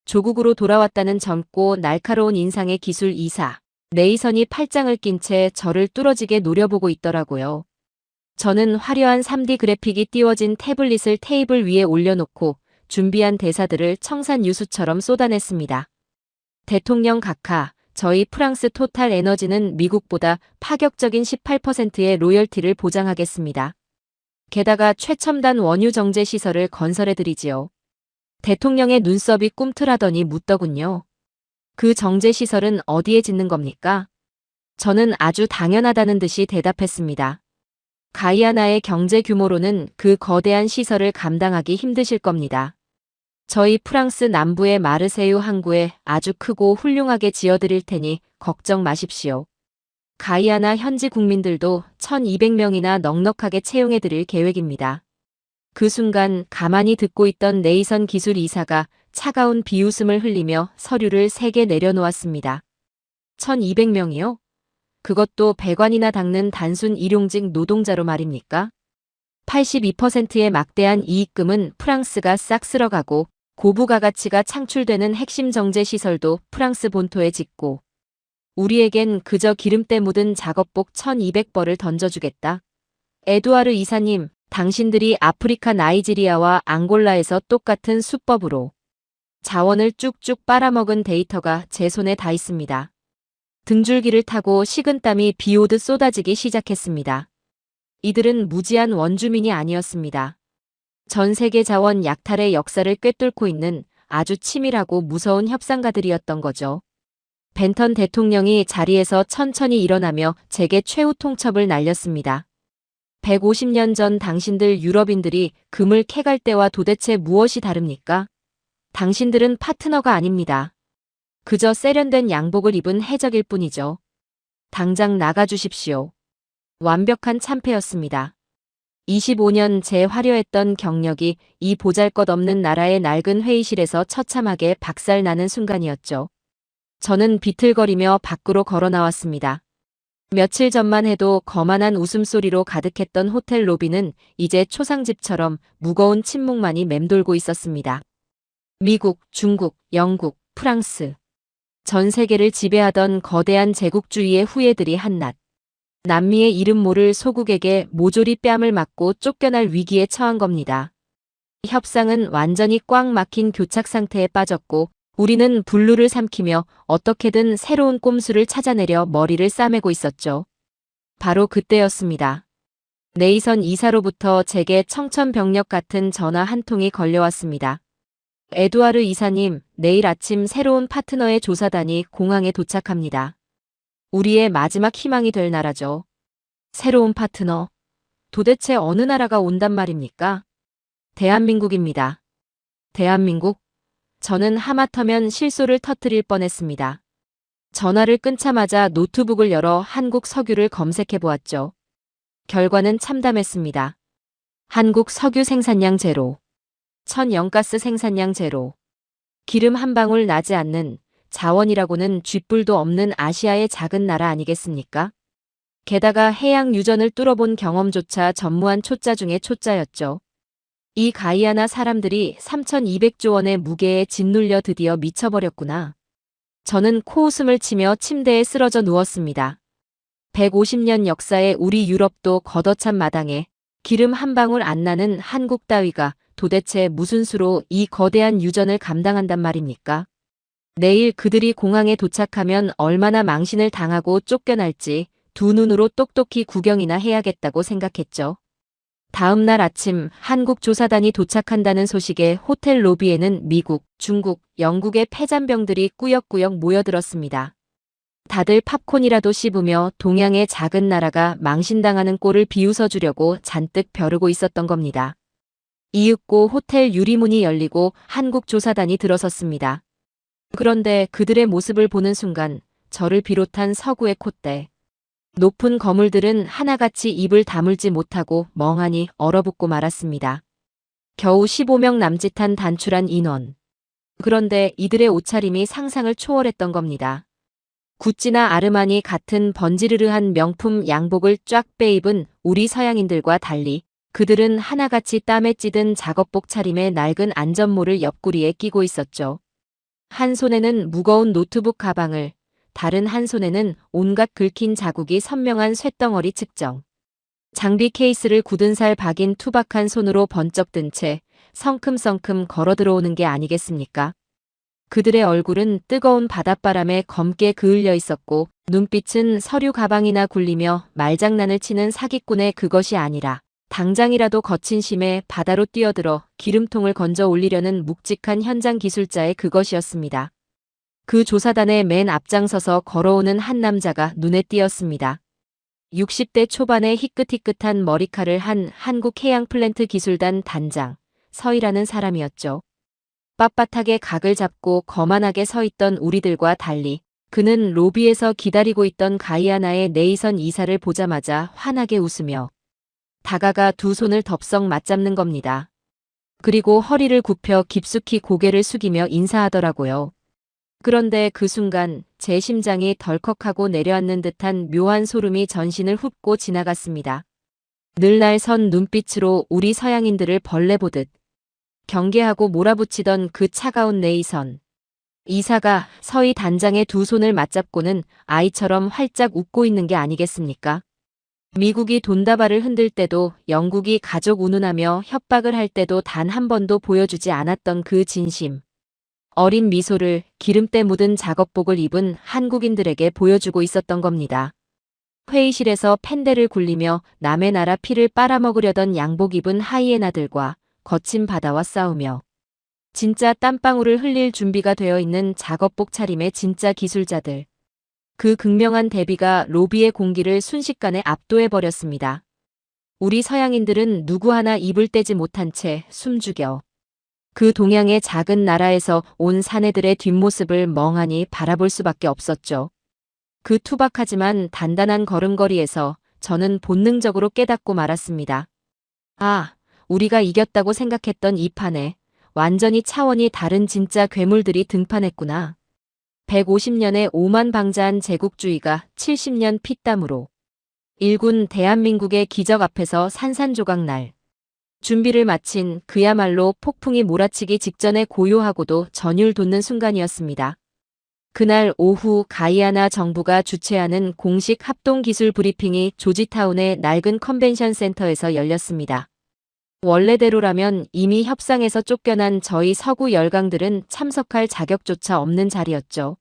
D: 조국으로 돌아왔다는 젊고 날카로운 인상의 기술 이사 네이선이 팔짱을 낀 채 저를 뚫어지게 노려보고 있더라고요. 저는 화려한 3D 그래픽이 띄워진 태블릿을 테이블 위에 올려놓고 준비한 대사들을 청산유수처럼 쏟아냈습니다. 대통령 각하, 저희 프랑스 토탈 에너지는 미국보다 파격적인 18%의 로열티를 보장하겠습니다. 게다가 최첨단 원유 정제 시설을 건설해드리지요. 대통령의 눈썹이 꿈틀하더니 묻더군요. 그 정제 시설은 어디에 짓는 겁니까? 저는 아주 당연하다는 듯이 대답했습니다. 가이아나의 경제 규모로는 그 거대한 시설을 감당하기 힘드실 겁니다. 저희 프랑스 남부의 마르세유 항구에 아주 크고 훌륭하게 지어드릴 테니 걱정 마십시오. 가이아나 현지 국민들도 1200명이나 넉넉하게 채용해드릴 계획입니다. 그 순간 가만히 듣고 있던 네이선 기술 이사가 차가운 비웃음을 흘리며 서류를 3개 내려놓았습니다. 1200명이요? 그것도 100원이나 닦는 단순 일용직 노동자로 말입니까? 82%의 막대한 이익금은 프랑스가 싹 쓸어가고 고부가가치가 창출되는 핵심 정제 시설도 프랑스 본토에 짓고 우리에겐 그저 기름때 묻은 작업복 1200벌을 던져주겠다. 에두아르 이사님, 당신들이 아프리카 나이지리아와 앙골라에서 똑같은 수법으로 자원을 쭉쭉 빨아먹은 데이터가 제 손에 다 있습니다. 등줄기를 타고 식은땀이 비오듯 쏟아지기 시작했습니다. 이들은 무지한 원주민이 아니었습니다. 전 세계 자원 약탈의 역사를 꿰뚫고 있는 아주 치밀하고 무서운 협상가들이었던 거죠. 벤턴 대통령이 자리에서 천천히 일어나며 제게 최후 통첩을 날렸습니다. 150년 전 당신들 유럽인들이 금을 캐갈 때와 도대체 무엇이 다릅니까? 당신들은 파트너가 아닙니다. 그저 세련된 양복을 입은 해적일 뿐이죠. 당장 나가주십시오. 완벽한 참패였습니다. 25년 제 화려했던 경력이 이 보잘것없는 나라의 낡은 회의실에서 처참하게 박살나는 순간이었죠. 저는 비틀거리며 밖으로 걸어 나왔습니다. 며칠 전만 해도 거만한 웃음소리로 가득했던 호텔 로비는 이제 초상집처럼 무거운 침묵만이 맴돌고 있었습니다. 미국, 중국, 영국, 프랑스. 전 세계를 지배하던 거대한 제국주의의 후예들이 한낱 남미의 이름 모를 소국에게 모조리 뺨을 맞고 쫓겨날 위기에 처한 겁니다. 협상은 완전히 꽉 막힌 교착 상태에 빠졌고 우리는 분루를 삼키며 어떻게든 새로운 꼼수를 찾아내려 머리를 싸매고 있었죠. 바로 그때였습니다. 네이선 이사로부터 제게 청천벽력 같은 전화 한 통이 걸려왔습니다. 에두아르 이사님, 내일 아침 새로운 파트너의 조사단이 공항에 도착합니다. 우리의 마지막 희망이 될 나라죠. 새로운 파트너. 도대체 어느 나라가 온단 말입니까? 대한민국입니다. 대한민국? 저는 하마터면 실소를 터뜨릴 뻔했습니다. 전화를 끊자마자 노트북을 열어 한국 석유를 검색해 보았죠. 결과는 참담했습니다. 한국 석유 생산량 제로. 천연가스 생산량 제로. 기름 한 방울 나지 않는 자원이라고는 쥐뿔도 없는 아시아의 작은 나라 아니겠습니까? 게다가 해양 유전을 뚫어본 경험조차 전무한 초짜 중의 초짜였죠. 이 가이아나 사람들이 3,200조 원의 무게에 짓눌려 드디어 미쳐버렸구나. 저는 코웃음을 치며 침대에 쓰러져 누웠습니다. 150년 역사의 우리 유럽도 걷어찬 마당에 기름 한 방울 안 나는 한국 따위가 도대체 무슨 수로 이 거대한 유전을 감당한단 말입니까? 내일 그들이 공항에 도착하면 얼마나 망신을 당하고 쫓겨날지 두 눈으로 똑똑히 구경이나 해야겠다고 생각했죠. 다음 날 아침 한국 조사단이 도착한다는 소식에 호텔 로비에는 미국, 중국, 영국의 패잔병들이 꾸역꾸역 모여들었습니다. 다들 팝콘이라도 씹으며 동양의 작은 나라가 망신당하는 꼴을 비웃어주려고 잔뜩 벼르고 있었던 겁니다. 이윽고 호텔 유리문이 열리고 한국 조사단이 들어섰습니다. 그런데 그들의 모습을 보는 순간 저를 비롯한 서구의 콧대, 높은 거물들은 하나같이 입을 다물지 못하고 멍하니 얼어붙고 말았습니다. 겨우 15명 남짓한 단출한 인원. 그런데 이들의 옷차림이 상상을 초월했던 겁니다. 구찌나 아르마니 같은 번지르르한 명품 양복을 쫙 빼입은 우리 서양인들과 달리 그들은 하나같이 땀에 찌든 작업복 차림에 낡은 안전모를 옆구리에 끼고 있었죠. 한 손에는 무거운 노트북 가방을, 다른 한 손에는 온갖 긁힌 자국이 선명한 쇳덩어리 측정. 장비 케이스를 굳은 살 박인 투박한 손으로 번쩍 든 채 성큼성큼 걸어 들어오는 게 아니겠습니까? 그들의 얼굴은 뜨거운 바닷바람에 검게 그을려 있었고 눈빛은 서류 가방이나 굴리며 말장난을 치는 사기꾼의 그것이 아니라 당장이라도 거친 심에 바다로 뛰어들어 기름통을 건져 올리려는 묵직한 현장 기술자의 그것이었습니다. 그 조사단의 맨 앞장서서 걸어오는 한 남자가 눈에 띄었습니다. 60대 초반의 희끗희끗한 머리칼을 한 한국해양플랜트 기술단 단장, 서희라는 사람이었죠. 빳빳하게 각을 잡고 거만하게 서 있던 우리들과 달리 그는 로비에서 기다리고 있던 가이아나의 네이선 이사를 보자마자 환하게 웃으며 다가가 두 손을 덥석 맞잡는 겁니다. 그리고 허리를 굽혀 깊숙이 고개를 숙이며 인사하더라고요. 그런데 그 순간 제 심장이 덜컥하고 내려앉는 듯한 묘한 소름이 전신을 훑고 지나갔습니다. 늘 날 선 눈빛으로 우리 서양인들을 벌레 보듯 경계하고 몰아붙이던 그 차가운 네이선. 이사가 서희 단장의 두 손을 맞잡고는 아이처럼 활짝 웃고 있는 게 아니겠습니까? 미국이 돈다발을 흔들 때도 영국이 가족 운운하며 협박을 할 때도 단 한 번도 보여주지 않았던 그 진심. 어린 미소를 기름때 묻은 작업복을 입은 한국인들에게 보여주고 있었던 겁니다. 회의실에서 펜대를 굴리며 남의 나라 피를 빨아먹으려던 양복 입은 하이에나들과 거친 바다와 싸우며 진짜 땀방울을 흘릴 준비가 되어 있는 작업복 차림의 진짜 기술자들. 그 극명한 대비가 로비의 공기를 순식간에 압도해버렸습니다. 우리 서양인들은 누구 하나 입을 떼지 못한 채 숨죽여 그 동양의 작은 나라에서 온 사내들의 뒷모습을 멍하니 바라볼 수밖에 없었죠. 그 투박하지만 단단한 걸음걸이에서 저는 본능적으로 깨닫고 말았습니다. 아, 우리가 이겼다고 생각했던 이 판에 완전히 차원이 다른 진짜 괴물들이 등판했구나. 150년의 오만방자한 제국주의가 70년 피땀으로 일군 대한민국의 기적 앞에서 산산조각 날 준비를 마친 그야말로 폭풍이 몰아치기 직전에 고요하고도 전율 돋는 순간이었습니다. 그날 오후 가이아나 정부가 주최하는 공식 합동기술 브리핑이 조지타운의 낡은 컨벤션 센터에서 열렸습니다. 원래대로라면 이미 협상에서 쫓겨난 저희 서구 열강들은 참석할 자격조차 없는 자리였죠.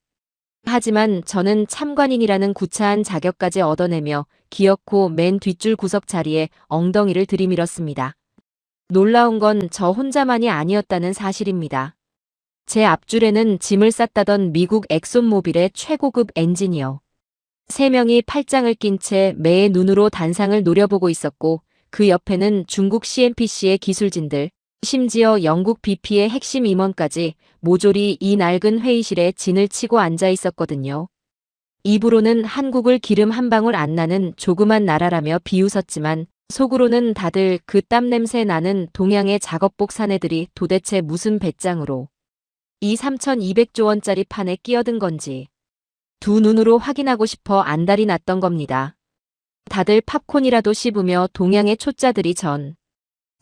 D: 하지만 저는 참관인이라는 구차한 자격까지 얻어내며 기어코 맨 뒷줄 구석 자리에 엉덩이를 들이밀었습니다. 놀라운 건 저 혼자만이 아니었다는 사실입니다. 제 앞줄에는 짐을 쌌다던 미국 엑손모빌의 최고급 엔지니어 3명이 팔짱을 낀 채 매의 눈으로 단상을 노려보고 있었고 그 옆에는 중국 CNPC의 기술진들, 심지어 영국 BP의 핵심 임원까지 모조리 이 낡은 회의실에 진을 치고 앉아 있었거든요. 입으로는 한국을 기름 한 방울 안 나는 조그만 나라라며 비웃었지만 속으로는 다들 그 땀 냄새 나는 동양의 작업복 사내들이 도대체 무슨 배짱으로 이 3,200조 원짜리 판에 끼어든 건지 두 눈으로 확인하고 싶어 안달이 났던 겁니다. 다들 팝콘이라도 씹으며 동양의 초짜들이 전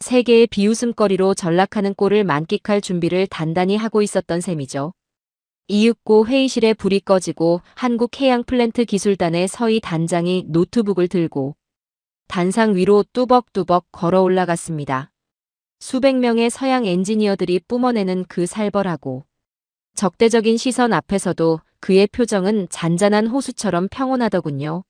D: 세계의 비웃음거리로 전락하는 꼴을 만끽할 준비를 단단히 하고 있었던 셈이죠. 이윽고 회의실에 불이 꺼지고 한국해양플랜트 기술단의 서희 단장이 노트북을 들고 단상 위로 뚜벅뚜벅 걸어 올라갔습니다. 수백 명의 서양 엔지니어들이 뿜어내는 그 살벌하고 적대적인 시선 앞에서도 그의 표정은 잔잔한 호수처럼 평온하더군요.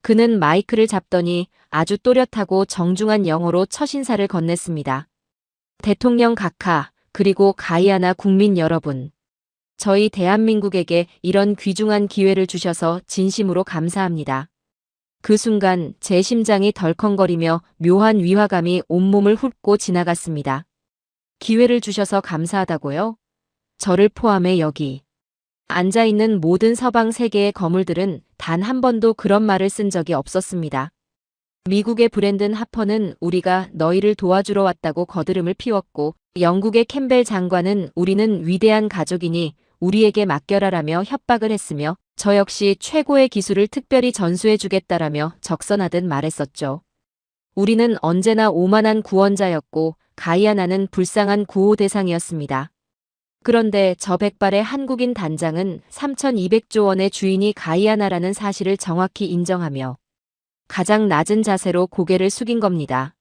D: 그는 마이크를 잡더니 아주 또렷하고 정중한 영어로 첫 인사를 건넸습니다. 대통령 각하, 그리고 가이아나 국민 여러분. 저희 대한민국에게 이런 귀중한 기회를 주셔서 진심으로 감사합니다. 그 순간 제 심장이 덜컹거리며 묘한 위화감이 온몸을 훑고 지나갔습니다. 기회를 주셔서 감사하다고요? 저를 포함해 여기 앉아있는 모든 서방 세계의 거물들은 단 한 번도 그런 말을 쓴 적이 없었습니다. 미국의 브랜든 하퍼는 우리가 너희를 도와주러 왔다고 거드름을 피웠고 영국의 캠벨 장관은 우리는 위대한 가족이니 우리에게 맡겨라라며 협박을 했으며 저 역시 최고의 기술을 특별히 전수해주겠다라며 적선하듯 말했었죠. 우리는 언제나 오만한 구원자였고 가이아나는 불쌍한 구호 대상이었습니다. 그런데 저 백발의 한국인 단장은 3,200조 원의 주인이 가이아나라는 사실을 정확히 인정하며 가장 낮은 자세로 고개를 숙인 겁니다.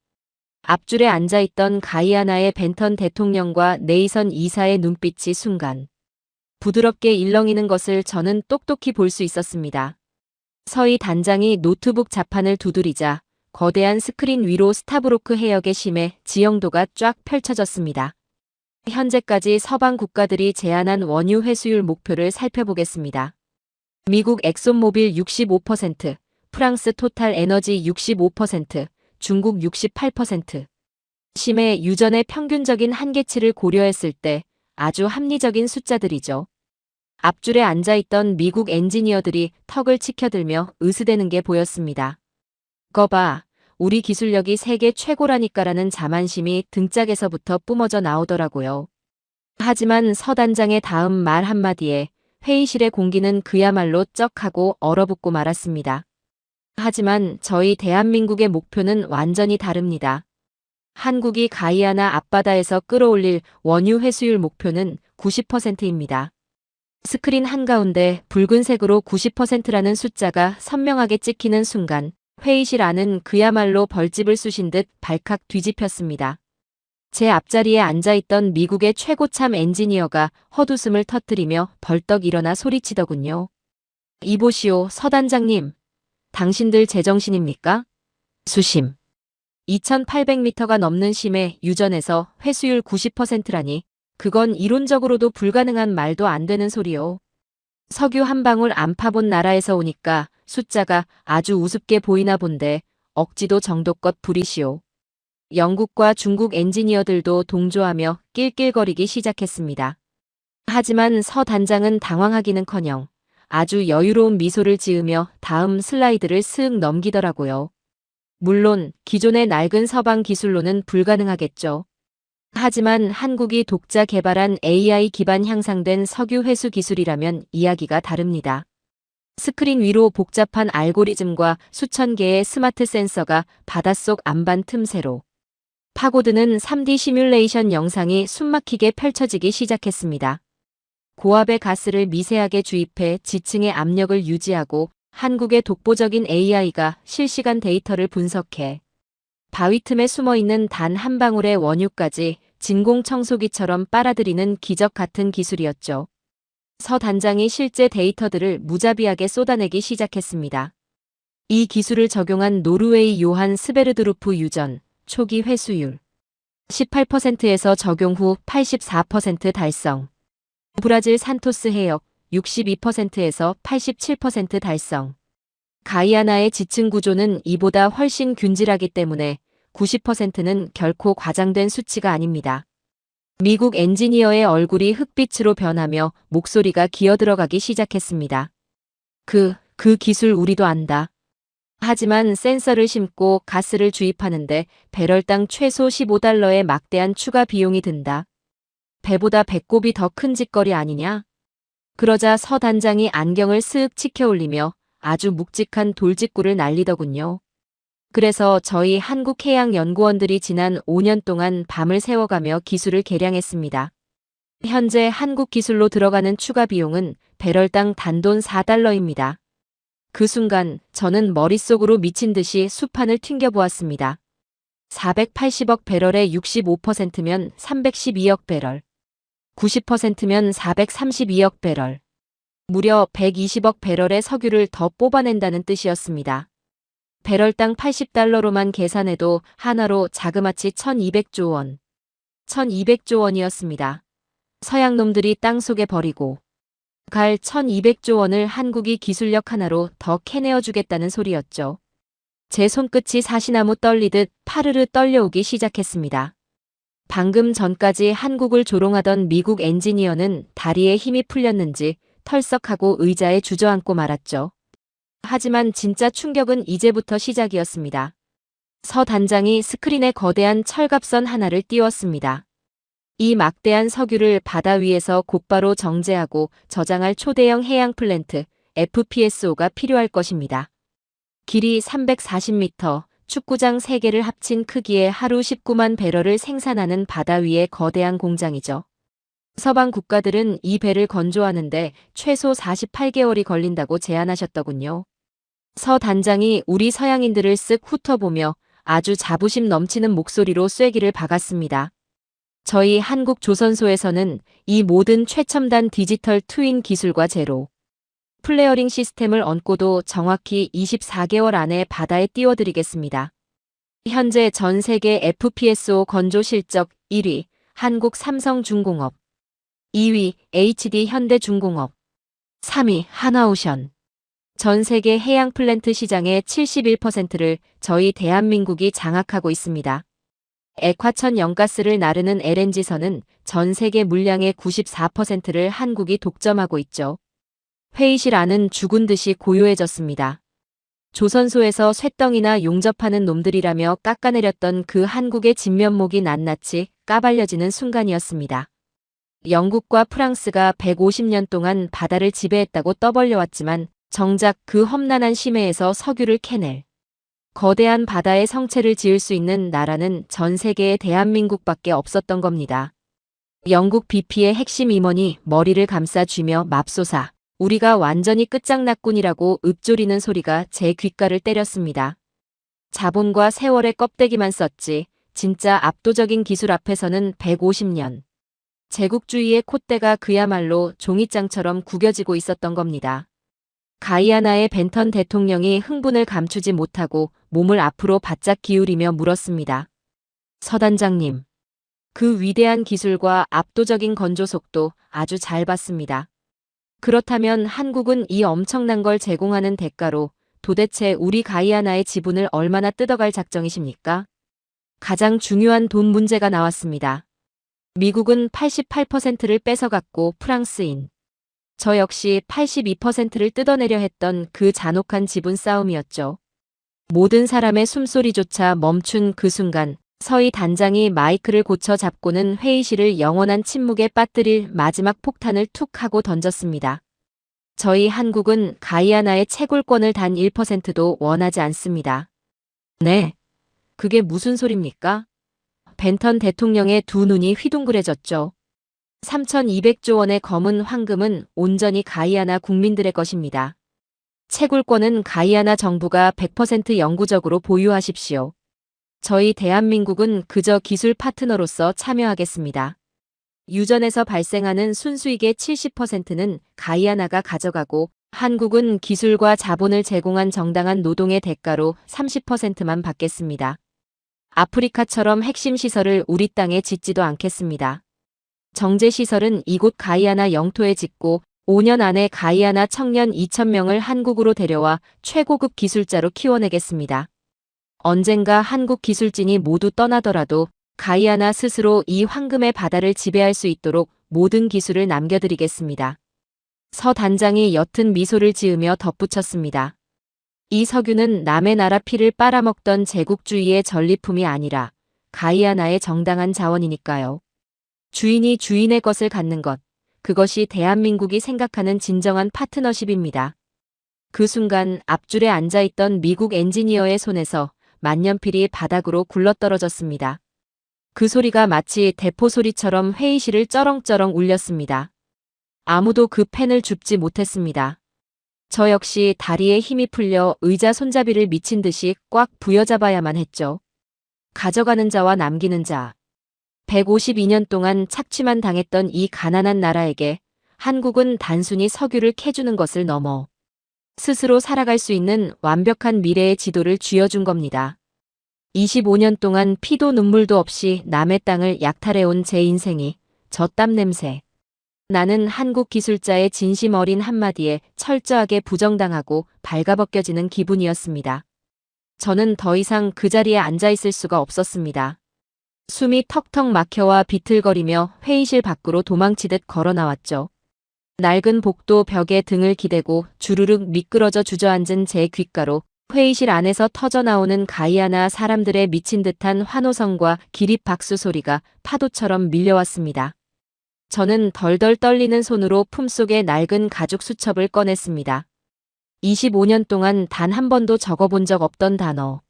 D: 앞줄에 앉아있던 가이아나의 벤턴 대통령과 네이선 이사의 눈빛이 순간 부드럽게 일렁이는 것을 저는 똑똑히 볼 수 있었습니다. 서희 단장이 노트북 자판을 두드리자 거대한 스크린 위로 스타브로크 해역의 심해 지형도가 쫙 펼쳐졌습니다. 현재까지 서방 국가들이 제안한 원유 회수율 목표를 살펴보겠습니다. 미국 엑손모빌 65%, 프랑스 토탈 에너지 65%, 중국 68%. 심해 유전의 평균적인 한계치를 고려했을 때 아주 합리적인 숫자들이죠. 앞줄에 앉아있던 미국 엔지니어들이 턱을 치켜들며 으스대는 게 보였습니다. 거봐, 우리 기술력이 세계 최고라니까라는 자만심이 등짝에서부터 뿜어져 나오더라고요. 하지만 서 단장의 다음 말 한마디에 회의실의 공기는 그야말로 쩍하고 얼어붙고 말았습니다. 하지만 저희 대한민국의 목표는 완전히 다릅니다. 한국이 가이아나 앞바다에서 끌어올릴 원유 회수율 목표는 90%입니다. 스크린 한가운데 붉은색으로 90%라는 숫자가 선명하게 찍히는 순간 회의실 안은 그야말로 벌집을 쑤신 듯 발칵 뒤집혔습니다. 제 앞자리에 앉아있던 미국의 최고참 엔지니어가 헛웃음을 터뜨리며 벌떡 일어나 소리치더군요. 이보시오, 서 단장님. 당신들 제정신입니까? 수심 2,800m가 넘는 심해 유전에서 회수율 90%라니 그건 이론적으로도 불가능한 말도 안 되는 소리요. 석유 한 방울 안 파본 나라에서 오니까 숫자가 아주 우습게 보이나 본데 억지도 정도껏 부리시오. 영국과 중국 엔지니어들도 동조하며 낄낄거리기 시작했습니다. 하지만 서 단장은 당황하기는커녕 아주 여유로운 미소를 지으며 다음 슬라이드를 쓱 넘기더라고요. 물론 기존의 낡은 서방 기술로는 불가능하겠죠. 하지만 한국이 독자 개발한 AI 기반 향상된 석유 회수 기술이라면 이야기가 다릅니다. 스크린 위로 복잡한 알고리즘과 수천 개의 스마트 센서가 바닷속 안반 틈새로 파고드는 3D 시뮬레이션 영상이 숨막히게 펼쳐지기 시작했습니다. 고압의 가스를 미세하게 주입해 지층의 압력을 유지하고 한국의 독보적인 AI가 실시간 데이터를 분석해 바위 틈에 숨어있는 단 한 방울의 원유까지 진공 청소기처럼 빨아들이는 기적 같은 기술이었죠. 서 단장이 실제 데이터들을 무자비하게 쏟아내기 시작했습니다. 이 기술을 적용한 노르웨이 요한 스베르드루프 유전 초기 회수율 18%에서 적용 후 84% 달성. 브라질 산토스 해역 62%에서 87% 달성. 가이아나의 지층 구조는 이보다 훨씬 균질하기 때문에 90%는 결코 과장된 수치가 아닙니다. 미국 엔지니어의 얼굴이 흑빛으로 변하며 목소리가 기어들어가기 시작했습니다. 그 기술 우리도 안다. 하지만 센서를 심고 가스를 주입하는데 배럴당 최소 15달러의 막대한 추가 비용이 든다. 배보다 배꼽이 더 큰 짓거리 아니냐? 그러자 서 단장이 안경을 쓱 치켜올리며 아주 묵직한 돌직구를 날리더군요. 그래서 저희 한국해양연구원들이 지난 5년 동안 밤을 새워가며 기술을 개량했습니다. 현재 한국 기술로 들어가는 추가 비용은 배럴당 단돈 4달러입니다. 그 순간 저는 머릿속으로 미친 듯이 수판을 튕겨보았습니다. 480억 배럴의 65%면 312억 배럴. 90%면 432억 배럴. 무려 120억 배럴의 석유를 더 뽑아낸다는 뜻이었습니다. 배럴당 80달러로만 계산해도 하나로 자그마치 1200조 원. 1200조 원이었습니다. 서양놈들이 땅속에 버리고 갈 1200조 원을 한국이 기술력 하나로 더 캐내어주겠다는 소리였죠. 제 손끝이 사시나무 떨리듯 파르르 떨려오기 시작했습니다. 방금 전까지 한국을 조롱하던 미국 엔지니어는 다리에 힘이 풀렸는지 털썩하고 의자에 주저앉고 말았죠. 하지만 진짜 충격은 이제부터 시작이었습니다. 서 단장이 스크린에 거대한 철갑선 하나를 띄웠습니다. 이 막대한 석유를 바다 위에서 곧바로 정제하고 저장할 초대형 해양 플랜트 FPSO가 필요할 것입니다. 길이 340m, 축구장 3개를 합친 크기의 하루 19만 배럴을 생산하는 바다 위의 거대한 공장이죠. 서방 국가들은 이 배를 건조하는데 최소 48개월이 걸린다고 제안하셨더군요. 서 단장이 우리 서양인들을 쓱 훑어보며 아주 자부심 넘치는 목소리로 쐐기를 박았습니다. 저희 한국 조선소에서는 이 모든 최첨단 디지털 트윈 기술과 제로 플레어링 시스템을 얹고도 정확히 24개월 안에 바다에 띄워드리겠습니다. 현재 전 세계 FPSO 건조 실적 1위 한국 삼성중공업, 2위 HD 현대중공업, 3위 하나오션. 전 세계 해양 플랜트 시장의 71%를 저희 대한민국이 장악하고 있습니다. 액화천 영가스를 나르는 LNG선은 전 세계 물량의 94%를 한국이 독점하고 있죠. 회의실 안은 죽은 듯이 고요해졌습니다. 조선소에서 쇳덩이나 용접하는 놈들이라며 깎아내렸던 그 한국의 진면목이 낱낱이 까발려지는 순간이었습니다. 영국과 프랑스가 150년 동안 바다를 지배했다고 떠벌려왔지만 정작 그 험난한 심해에서 석유를 캐낼 거대한 바다의 성체를 지을 수 있는 나라는 전 세계에 대한민국밖에 없었던 겁니다. 영국 BP의 핵심 임원이 머리를 감싸쥐며 맙소사 우리가 완전히 끝장났군이라고 읊조리는 소리가 제 귓가를 때렸습니다. 자본과 세월의 껍데기만 썼지 진짜 압도적인 기술 앞에서는 150년. 제국주의의 콧대가 그야말로 종이장처럼 구겨지고 있었던 겁니다. 가이아나의 벤턴 대통령이 흥분을 감추지 못하고 몸을 앞으로 바짝 기울이며 물었습니다. 서 단장님, 그 위대한 기술과 압도적인 건조 속도 아주 잘 봤습니다. 그렇다면 한국은 이 엄청난 걸 제공하는 대가로 도대체 우리 가이아나의 지분을 얼마나 뜯어갈 작정이십니까? 가장 중요한 돈 문제가 나왔습니다. 미국은 88%를 뺏어갔고 프랑스인. 저 역시 82%를 뜯어내려 했던 그 잔혹한 지분 싸움이었죠. 모든 사람의 숨소리조차 멈춘 그 순간 서희 단장이 마이크를 고쳐 잡고는 회의실을 영원한 침묵에 빠뜨릴 마지막 폭탄을 툭 하고 던졌습니다. 저희 한국은 가이아나의 채굴권을 단 1%도 원하지 않습니다. 네. 그게 무슨 소립니까? 벤턴 대통령의 두 눈이 휘둥그레졌죠. 3,200조 원의 검은 황금은 온전히 가이아나 국민들의 것입니다. 채굴권은 가이아나 정부가 100% 영구적으로 보유하십시오. 저희 대한민국은 그저 기술 파트너로서 참여하겠습니다. 유전에서 발생하는 순수익의 70%는 가이아나가 가져가고 한국은 기술과 자본을 제공한 정당한 노동의 대가로 30%만 받겠습니다. 아프리카처럼 핵심 시설을 우리 땅에 짓지도 않겠습니다. 정제 시설은 이곳 가이아나 영토에 짓고 5년 안에 가이아나 청년 2,000명을 한국으로 데려와 최고급 기술자로 키워내겠습니다. 언젠가 한국 기술진이 모두 떠나더라도 가이아나 스스로 이 황금의 바다를 지배할 수 있도록 모든 기술을 남겨드리겠습니다. 서 단장이 옅은 미소를 지으며 덧붙였습니다. 이 석유는 남의 나라 피를 빨아먹던 제국주의의 전리품이 아니라 가이아나의 정당한 자원이니까요. 주인이 주인의 것을 갖는 것, 그것이 대한민국이 생각하는 진정한 파트너십입니다. 그 순간 앞줄에 앉아있던 미국 엔지니어의 손에서 만년필이 바닥으로 굴러떨어졌습니다. 그 소리가 마치 대포 소리처럼 회의실을 쩌렁쩌렁 울렸습니다. 아무도 그 펜을 줍지 못했습니다. 저 역시 다리에 힘이 풀려 의자 손잡이를 미친 듯이 꽉 부여잡아야만 했죠. 가져가는 자와 남기는 자. 152년 동안 착취만 당했던 이 가난한 나라에게 한국은 단순히 석유를 캐주는 것을 넘어 스스로 살아갈 수 있는 완벽한 미래의 지도를 쥐어준 겁니다. 25년 동안 피도 눈물도 없이 남의 땅을 약탈해온 제 인생이 저 땀 냄새. 나는 한국 기술자의 진심 어린 한마디에 철저하게 부정당하고 발가벗겨지는 기분이었습니다. 저는 더 이상 그 자리에 앉아있을 수가 없었습니다. 숨이 턱턱 막혀와 비틀거리며 회의실 밖으로 도망치듯 걸어 나왔죠. 낡은 복도 벽에 등을 기대고 주르륵 미끄러져 주저앉은 제 귓가로 회의실 안에서 터져나오는 가이아나 사람들의 미친 듯한 환호성과 기립박수 소리가 파도처럼 밀려왔습니다. 저는 덜덜 떨리는 손으로 품속의 낡은 가죽 수첩을 꺼냈습니다. 25년 동안 단 한 번도 적어본 적 없던 단어.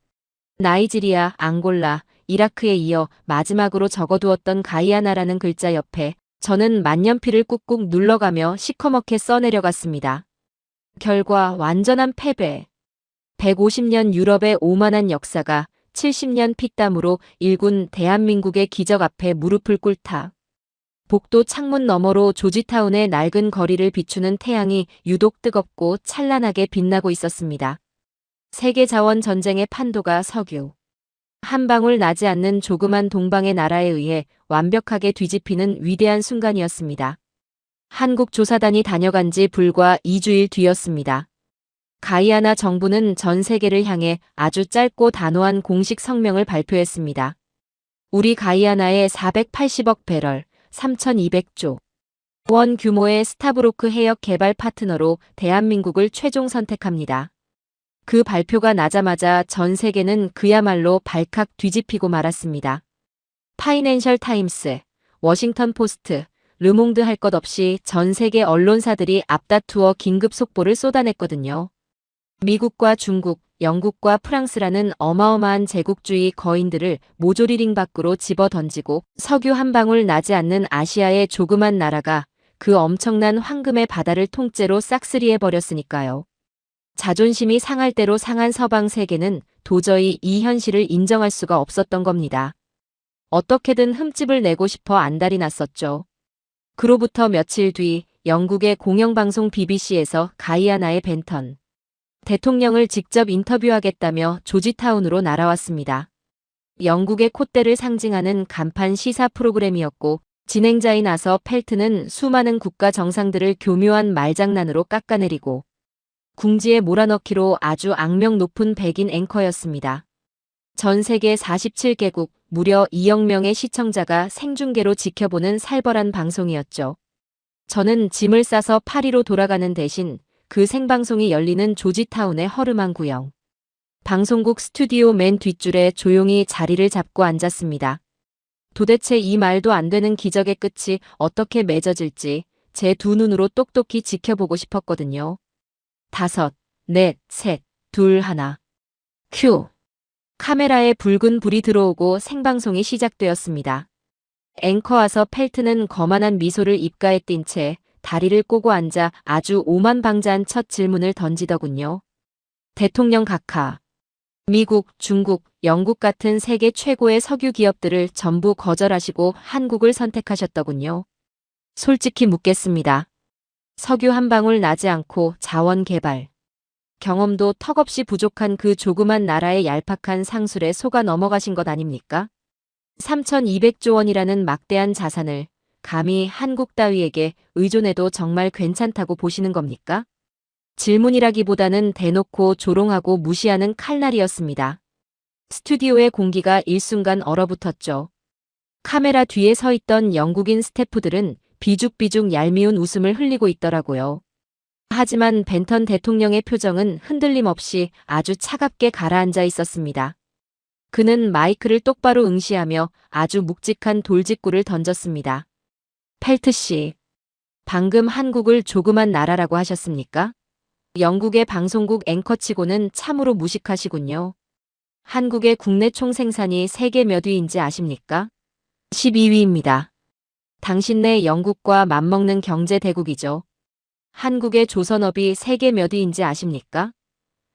D: 나이지리아, 앙골라, 이라크에 이어 마지막으로 적어두었던 가이아나라는 글자 옆에 저는 만년필을 꾹꾹 눌러가며 시커멓게 써내려갔습니다. 결과 완전한 패배. 150년 유럽의 오만한 역사가 70년 피땀으로 일군 대한민국의 기적 앞에 무릎을 꿇다. 복도 창문 너머로 조지타운의 낡은 거리를 비추는 태양이 유독 뜨겁고 찬란하게 빛나고 있었습니다. 세계 자원 전쟁의 판도가 석유. 한 방울 나지 않는 조그만 동방의 나라에 의해 완벽하게 뒤집히는 위대한 순간이었습니다. 한국 조사단이 다녀간 지 불과 2주일 뒤였습니다. 가이아나 정부는 전 세계를 향해 아주 짧고 단호한 공식 성명을 발표했습니다. 우리 가이아나의 480억 배럴, 3,200조 원 규모의 스타브로크 해역 개발 파트너로 대한민국을 최종 선택합니다. 그 발표가 나자마자 전 세계는 그야말로 발칵 뒤집히고 말았습니다. 파이낸셜 타임스, 워싱턴 포스트, 르몽드 할 것 없이 전 세계 언론사들이 앞다투어 긴급 속보를 쏟아냈거든요. 미국과 중국, 영국과 프랑스라는 어마어마한 제국주의 거인들을 모조리 링 밖으로 집어던지고 석유 한 방울 나지 않는 아시아의 조그만 나라가 그 엄청난 황금의 바다를 통째로 싹쓸이해버렸으니까요. 자존심이 상할 대로 상한 서방 세계는 도저히 이 현실을 인정할 수가 없었던 겁니다. 어떻게든 흠집을 내고 싶어 안달이 났었죠. 그로부터 며칠 뒤 영국의 공영방송 BBC에서 가이아나의 벤턴 대통령을 직접 인터뷰하겠다며 조지타운으로 날아왔습니다. 영국의 콧대를 상징하는 간판 시사 프로그램이었고 진행자인 아서 펠트는 수많은 국가 정상들을 교묘한 말장난으로 깎아내리고 궁지에 몰아넣기로 아주 악명 높은 백인 앵커였습니다. 전 세계 47개국 무려 2억 명의 시청자가 생중계로 지켜보는 살벌한 방송이었죠. 저는 짐을 싸서 파리로 돌아가는 대신 그 생방송이 열리는 조지타운의 허름한 구형. 방송국 스튜디오 맨 뒷줄에 조용히 자리를 잡고 앉았습니다. 도대체 이 말도 안 되는 기적의 끝이 어떻게 맺어질지 제 두 눈으로 똑똑히 지켜보고 싶었거든요. 5, 4, 3, 2, 1. 큐. 카메라에 붉은 불이 들어오고 생방송이 시작되었습니다. 앵커 와서 펠트는 거만한 미소를 입가에 띈 채 다리를 꼬고 앉아 아주 오만방자한 첫 질문을 던지더군요. 대통령 각하. 미국, 중국, 영국 같은 세계 최고의 석유 기업들을 전부 거절하시고 한국을 선택하셨더군요. 솔직히 묻겠습니다. 석유 한 방울 나지 않고 자원 개발. 경험도 턱없이 부족한 그 조그만 나라의 얄팍한 상술에 속아 넘어가신 것 아닙니까? 3,200조 원이라는 막대한 자산을 감히 한국 따위에게 의존해도 정말 괜찮다고 보시는 겁니까? 질문이라기보다는 대놓고 조롱하고 무시하는 칼날이었습니다. 스튜디오의 공기가 일순간 얼어붙었죠. 카메라 뒤에 서 있던 영국인 스태프들은 비죽비죽 얄미운 웃음을 흘리고 있더라고요. 하지만 벤턴 대통령의 표정은 흔들림 없이 아주 차갑게 가라앉아 있었습니다. 그는 마이크를 똑바로 응시하며 아주 묵직한 돌직구를 던졌습니다. 펠트 씨, 방금 한국을 조그만 나라라고 하셨습니까? 영국의 방송국 앵커치고는 참으로 무식하시군요. 한국의 국내 총생산이 세계 몇 위인지 아십니까? 12위입니다. 당신네 영국과 맞먹는 경제 대국이죠. 한국의 조선업이 세계 몇 위인지 아십니까?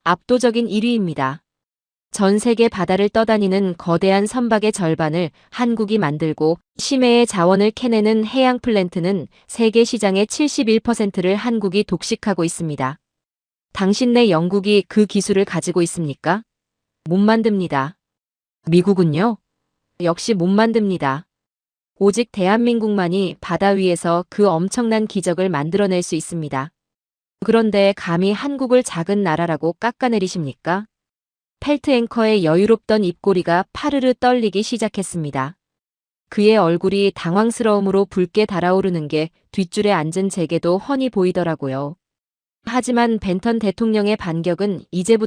D: 압도적인 1위입니다. 전 세계 바다를 떠다니는 거대한 선박의 절반을 한국이 만들고 심해의 자원을 캐내는 해양 플랜트는 세계 시장의 71%를 한국이 독식하고 있습니다. 당신네 영국이 그 기술을 가지고 있습니까? 못 만듭니다. 미국은요? 역시 못 만듭니다. 오직 대한민국만이 바다 위에서 그 엄청난 기적을 만들어낼 수 있습니다. 그런데 감히 한국을 작은 나라라고 깎아내리십니까? 펠트 앵커의 여유롭던 입꼬리가 파르르 떨리기 시작했습니다. 그의 얼굴이 당황스러움으로 붉게 달아오르는 게 뒷줄에 앉은 제게도 훤히 보이더라고요. 하지만 벤턴 대통령의 반격은 이제부터